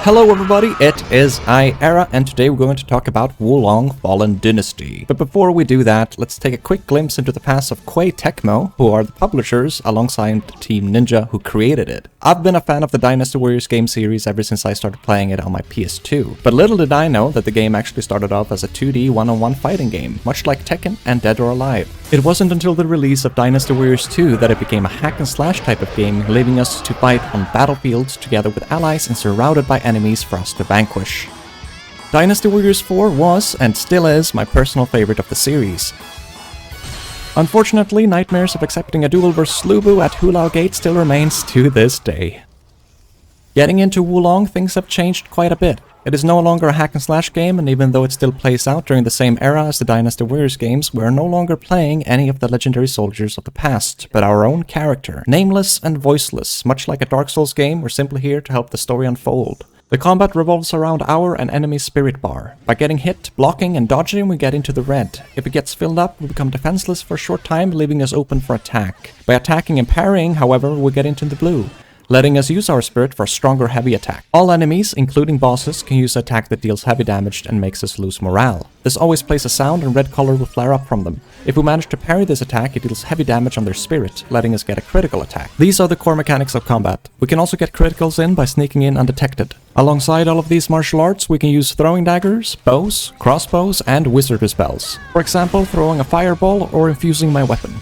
Hello everybody, it is Era, and today we're going to talk about Wulong Fallen Dynasty. But before we do that, let's take a quick glimpse into the past of Koei Tecmo, who are the publishers alongside Team Ninja who created it. I've been a fan of the Dynasty Warriors game series ever since I started playing it on my PS2, but little did I know that the game actually started off as a 2D one-on-one fighting game, much like Tekken and Dead or Alive. It wasn't until the release of Dynasty Warriors 2 that it became a hack and slash type of game, leaving us to fight on battlefields together with allies and surrounded by enemies for us to vanquish. Dynasty Warriors 4 was, and still is, my personal favorite of the series. Unfortunately, nightmares of accepting a duel vs Lubu at Hulao Gate still remains to this day. Getting into Wulong, things have changed quite a bit. It is no longer a hack and slash game, and even though it still plays out during the same era as the Dynasty Warriors games, we are no longer playing any of the legendary soldiers of the past, but our own character. Nameless and voiceless, much like a Dark Souls game, we're simply here to help the story unfold. The combat revolves around our and enemy's spirit bar. By getting hit, blocking and dodging, we get into the red. If it gets filled up, we become defenseless for a short time, leaving us open for attack. By attacking and parrying, however, we get into the blue, letting us use our spirit for a stronger heavy attack. All enemies, including bosses, can use an attack that deals heavy damage and makes us lose morale. This always plays a sound and red color will flare up from them. If we manage to parry this attack, it deals heavy damage on their spirit, letting us get a critical attack. These are the core mechanics of combat. We can also get criticals in by sneaking in undetected. Alongside all of these martial arts, we can use throwing daggers, bows, crossbows, and wizardry spells. For example, throwing a fireball or infusing my weapon.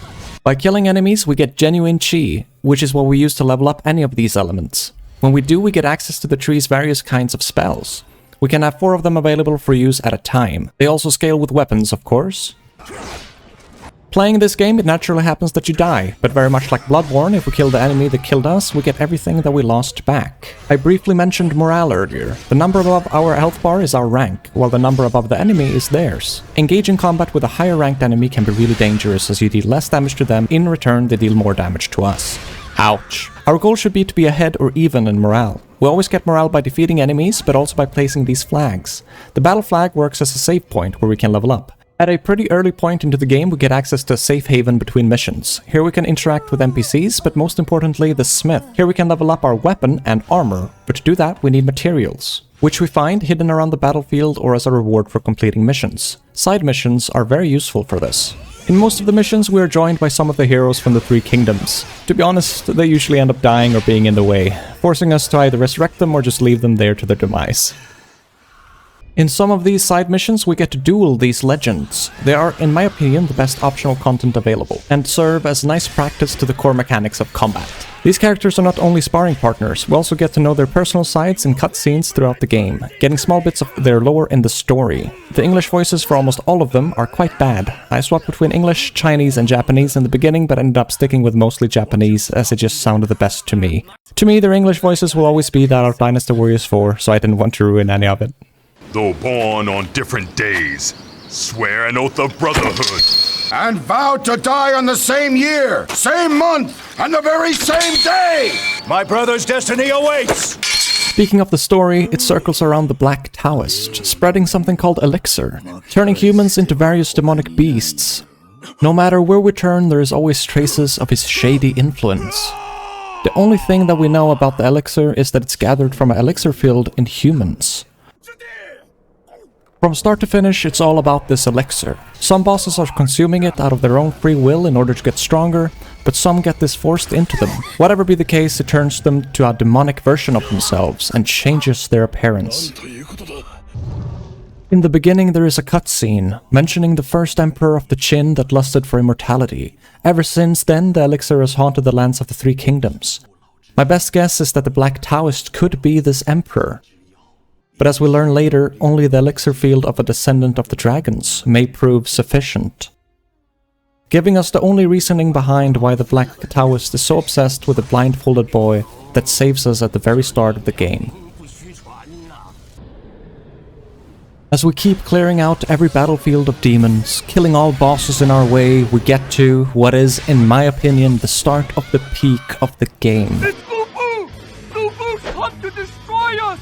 By killing enemies, we get genuine chi, which is what we use to level up any of these elements. When we do, we get access to the tree's various kinds of spells. We can have 4 of them available for use at a time. They also scale with weapons, of course. Playing this game, it naturally happens that you die, but very much like Bloodborne, if we kill the enemy that killed us, we get everything that we lost back. I briefly mentioned morale earlier. The number above our health bar is our rank, while the number above the enemy is theirs. Engaging combat with a higher ranked enemy can be really dangerous, as you deal less damage to them, in return they deal more damage to us. Ouch. Our goal should be to be ahead or even in morale. We always get morale by defeating enemies, but also by placing these flags. The battle flag works as a save point where we can level up. At a pretty early point into the game, we get access to a safe haven between missions. Here we can interact with NPCs, but most importantly, the smith. Here we can level up our weapon and armor, but to do that we need materials, which we find hidden around the battlefield or as a reward for completing missions. Side missions are very useful for this. In most of the missions, we are joined by some of the heroes from the Three Kingdoms. To be honest, they usually end up dying or being in the way, forcing us to either resurrect them or just leave them there to their demise. In some of these side missions, we get to duel these legends. They are, in my opinion, the best optional content available, and serve as nice practice to the core mechanics of combat. These characters are not only sparring partners, we also get to know their personal sides and cutscenes throughout the game, getting small bits of their lore in the story. The English voices for almost all of them are quite bad. I swapped between English, Chinese, and Japanese in the beginning, but ended up sticking with mostly Japanese, as it just sounded the best to me. To me, their English voices will always be that of Dynasty Warriors 4, so I didn't want to ruin any of it. Though born on different days, swear an oath of brotherhood. And vow to die on the same year, same month, and the very same day! My brother's destiny awaits! Speaking of the story, it circles around the Black Taoist, spreading something called elixir, turning humans into various demonic beasts. No matter where we turn, there is always traces of his shady influence. The only thing that we know about the elixir is that it's gathered from an elixir field in humans. From start to finish, it's all about this elixir. Some bosses are consuming it out of their own free will in order to get stronger, but some get this forced into them. Whatever be the case, it turns them to a demonic version of themselves and changes their appearance. In the beginning, there is a cutscene mentioning the first emperor of the Qin that lusted for immortality. Ever since then, the elixir has haunted the lands of the Three Kingdoms. My best guess is that the Black Taoist could be this emperor. But as we learn later, only the elixir field of a descendant of the dragons may prove sufficient, giving us the only reasoning behind why the Black Taoist is so obsessed with the blindfolded boy that saves us at the very start of the game. As we keep clearing out every battlefield of demons, killing all bosses in our way, we get to what is, in my opinion, the start of the peak of the game. It's Lubu! Lubu's come to destroy us!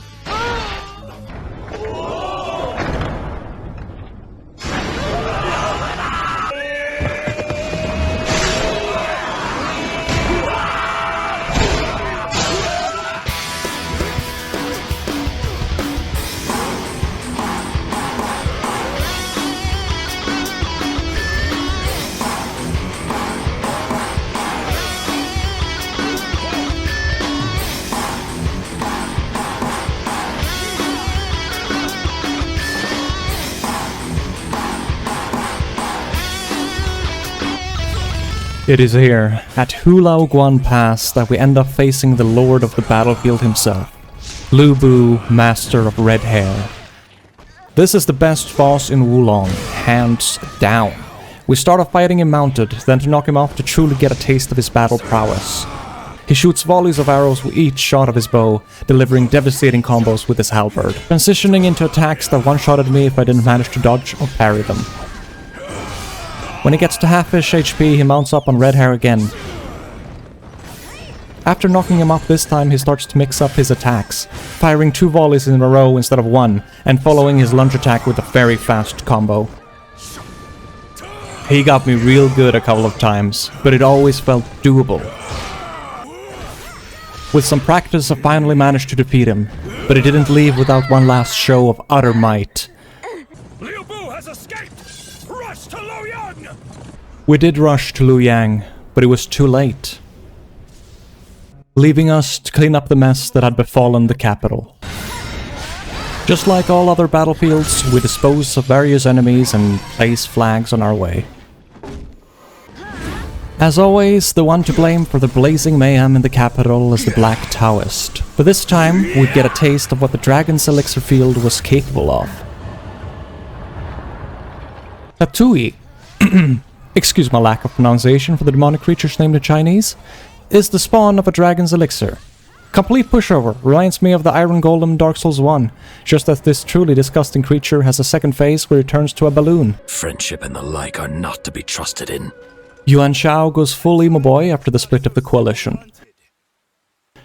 It is here, at Hulao Guan Pass, that we end up facing the lord of the battlefield himself, Lu Bu, Master of Red Hair. This is the best boss in Wulong, hands down. We start off fighting him mounted, then to knock him off to truly get a taste of his battle prowess. He shoots volleys of arrows with each shot of his bow, delivering devastating combos with his halberd, transitioning into attacks that one-shotted me if I didn't manage to dodge or parry them. When he gets to half-ish HP, he mounts up on Red Hair again. After knocking him off this time, he starts to mix up his attacks, firing 2 volleys in a row instead of 1, and following his lunge attack with a very fast combo. He got me real good a couple of times, but it always felt doable. With some practice, I finally managed to defeat him, but he didn't leave without one last show of utter might. Liu Bu has escaped! Rush to Luoyang! We did rush to Luoyang, but it was too late, leaving us to clean up the mess that had befallen the capital. Just like all other battlefields, we dispose of various enemies and place flags on our way. As always, the one to blame for the blazing mayhem in the capital is the Black Taoist, but this time we'd get a taste of what the Dragon's Elixir field was capable of. Tatui, excuse my lack of pronunciation for the demonic creatures named in Chinese, is the spawn of a Dragon's Elixir. Complete pushover, reminds me of the Iron Golem in Dark Souls 1, just that this truly disgusting creature has a second phase where it turns to a balloon. Friendship and the like are not to be trusted in. Yuan Shao goes full emo boy after the split of the coalition.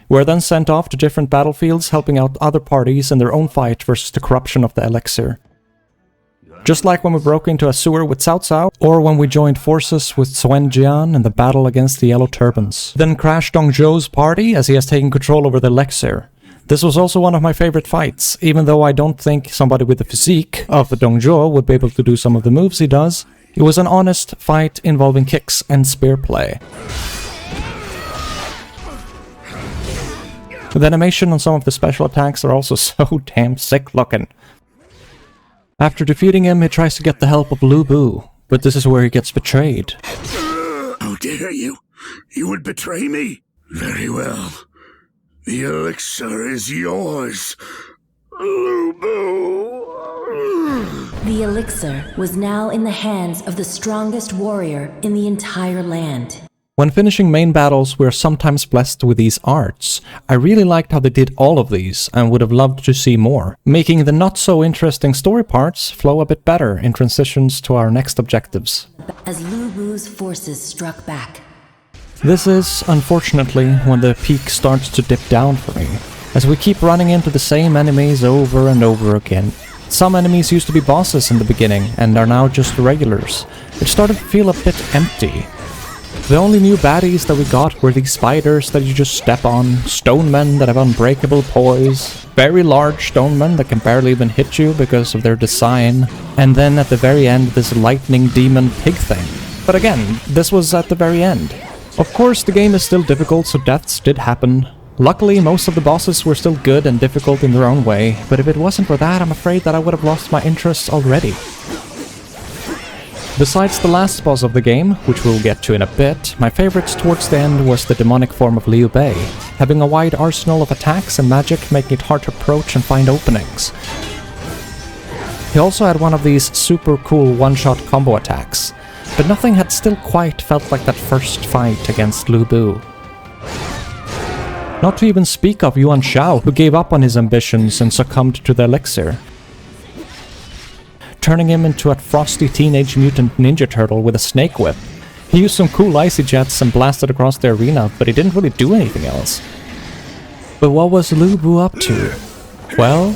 We're then sent off to different battlefields, helping out other parties in their own fight versus the corruption of the elixir. Just like when we broke into a sewer with Cao Cao, or when we joined forces with Suen Jian in the battle against the Yellow Turbans. Then crashed Dong Zhou's party as he has taken control over the elixir. This was also one of my favorite fights, even though I don't think somebody with the physique of the Dong Zhou would be able to do some of the moves he does. It was an honest fight involving kicks and spear play. The animation on some of the special attacks are also so damn sick looking. After defeating him, he tries to get the help of Lu Bu, but this is where he gets betrayed. How dare you? You would betray me? Very well. The elixir is yours, Lu Bu. The elixir was now in the hands of the strongest warrior in the entire land. When finishing main battles, we are sometimes blessed with these arts. I really liked how they did all of these, and would have loved to see more, making the not-so-interesting story parts flow a bit better in transitions to our next objectives. As Lu Bu's forces struck back. This is, unfortunately, when the peak starts to dip down for me, as we keep running into the same enemies over and over again. Some enemies used to be bosses in the beginning, and are now just regulars. It started to feel a bit empty. The only new baddies that we got were these spiders that you just step on, stone men that have unbreakable poise, very large stone men that can barely even hit you because of their design, and then at the very end this lightning demon pig thing. But again, this was at the very end. Of course, the game is still difficult, so deaths did happen. Luckily, most of the bosses were still good and difficult in their own way, but if it wasn't for that, I'm afraid that I would have lost my interest already. Besides the last boss of the game, which we'll get to in a bit, my favorites towards the end was the demonic form of Liu Bei, having a wide arsenal of attacks and magic making it hard to approach and find openings. He also had one of these super cool one-shot combo attacks, but nothing had still quite felt like that first fight against Lu Bu. Not to even speak of Yuan Shao, who gave up on his ambitions and succumbed to the elixir, turning him into a frosty teenage mutant ninja turtle with a snake whip. He used some cool icy jets and blasted across the arena, but he didn't really do anything else. But what was Lu Bu up to? Well...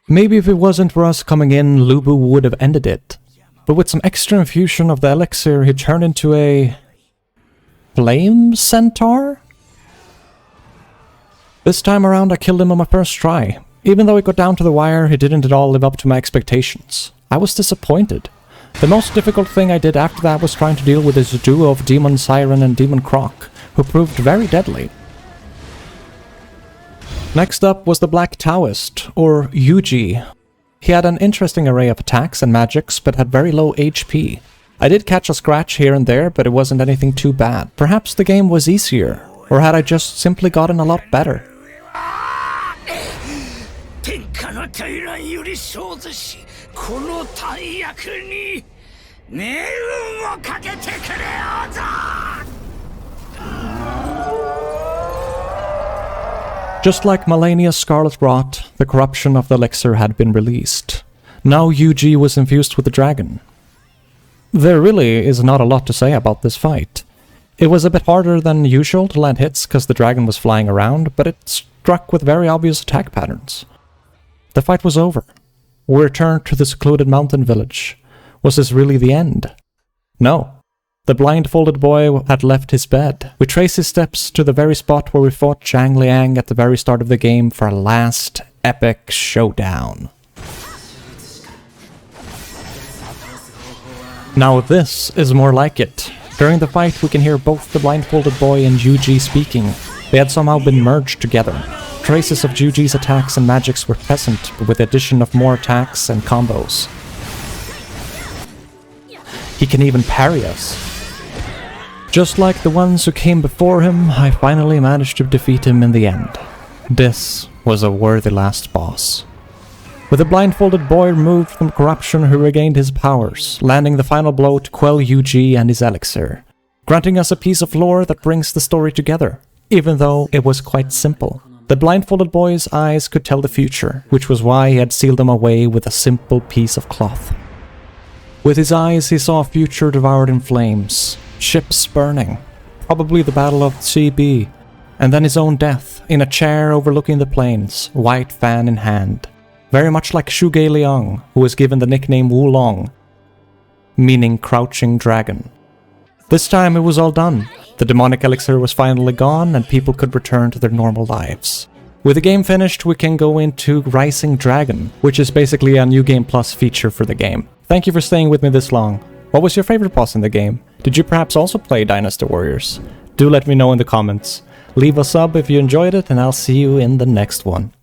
maybe if it wasn't for us coming in, Lu Bu would have ended it. But with some extra infusion of the elixir, he turned into a... flame centaur? This time around I killed him on my first try. Even though it got down to the wire, he didn't at all live up to my expectations. I was disappointed. The most difficult thing I did after that was trying to deal with this duo of Demon Siren and Demon Croc, who proved very deadly. Next up was the Black Taoist, or Yuji. He had an interesting array of attacks and magics, but had very low HP. I did catch a scratch here and there, but it wasn't anything too bad. Perhaps the game was easier, or had I just simply gotten a lot better? Just like Malenia's Scarlet Rot, the corruption of the elixir had been released. Now Yuji was infused with the dragon. There really is not a lot to say about this fight. It was a bit harder than usual to land hits because the dragon was flying around, but it struck with very obvious attack patterns. The fight was over. We returned to the secluded mountain village. Was this really the end? No. The blindfolded boy had left his bed. We traced his steps to the very spot where we fought Zhang Liang at the very start of the game for a last epic showdown. Now this is more like it. During the fight we can hear both the blindfolded boy and Yuji speaking. They had somehow been merged together. Traces of Yuji's attacks and magics were present, but with the addition of more attacks and combos. He can even parry us. Just like the ones who came before him, I finally managed to defeat him in the end. This was a worthy last boss. With the blindfolded boy removed from corruption, he regained his powers, landing the final blow to quell Yuji and his elixir, granting us a piece of lore that brings the story together, even though it was quite simple. The blindfolded boy's eyes could tell the future, which was why he had sealed them away with a simple piece of cloth. With his eyes he saw a future devoured in flames, ships burning, probably the Battle of CB, and then his own death, in a chair overlooking the plains, white fan in hand. Very much like Zhuge Liang, who was given the nickname Wulong, meaning crouching dragon. This time it was all done. The demonic elixir was finally gone and people could return to their normal lives. With the game finished, we can go into Rising Dragon, which is basically a New Game Plus feature for the game. Thank you for staying with me this long. What was your favorite boss in the game? Did you perhaps also play Dynasty Warriors? Do let me know in the comments. Leave a sub if you enjoyed it, and I'll see you in the next one.